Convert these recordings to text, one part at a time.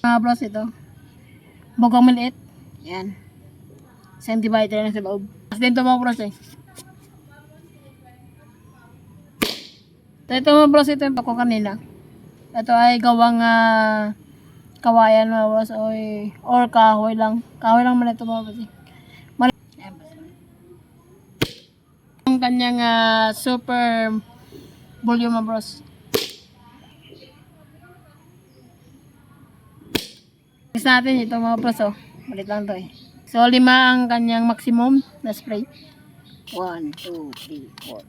Mga bros, ito. Bogang maliit. Yan. Isang divider na sa loob. Kasi din ito mga bros eh. Ito mga bros, ito yung ako kanina. Ito ay gawang kawayan mga bros or kahoy lang. Kahoy lang man ito mga bros. Ang kanyang super volume mga bros. Test natin ito mga bros oh. Malit lang to eh. So 5 ang kanyang maximum na spray. 1, 2, 3, 4,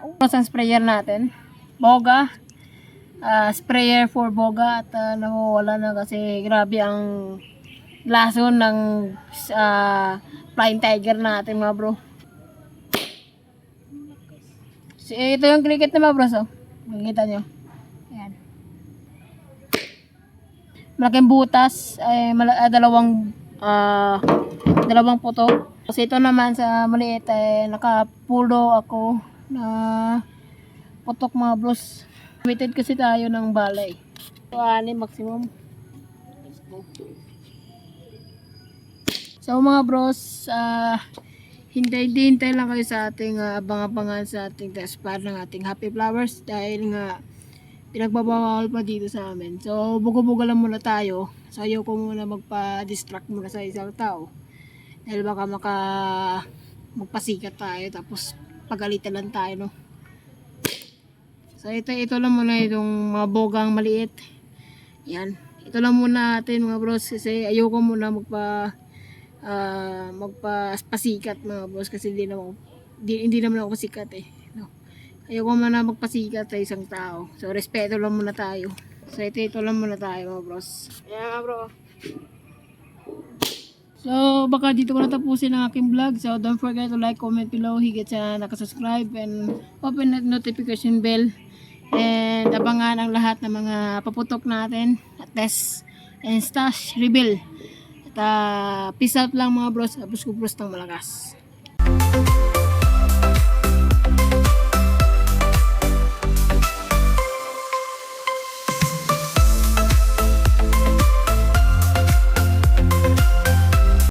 5. Tapos ang sprayer natin, Boga, sprayer for Boga at nawawala na kasi grabe ang lason ng Flying Tiger natin mga bro. So, ito yung cricket na mga bro, so makikita nyo. Ayan. Malaking butas, dalawang puto. Kasi ito naman sa maliit nakapulo ako na putok mga bros. Limited kasi tayo ng balay. So, 6 maximum. Let's go. So mga bros, hintay lang kayo sa ating abang-abangan sa ating test pad ng ating Happy Flowers dahil nga pinagbabawal pa dito sa amin. So bugo-bugo lang muna tayo. So ayoko muna magpa-distract muna sa isang tao dahil baka magpasikat tayo tapos pagalitan lang tayo, no? So ito lang muna itong mga bogang maliit. Yan. Ito lang muna natin mga bros kasi ayoko muna magpasikat mga bros kasi hindi naman ako sikat eh, no? Ayoko muna magpasikat sa isang tao. So respeto lang muna tayo. So ito lang muna tayo mga bros. Ayan bro. So, baka dito ko natapusin ang aking vlog. So, don't forget to like, comment below, higit sa nakasubscribe, and open that notification bell. And abangan ang lahat ng mga paputok natin at test and stash reveal. At peace out lang mga bros. Abos ko bros ng malakas.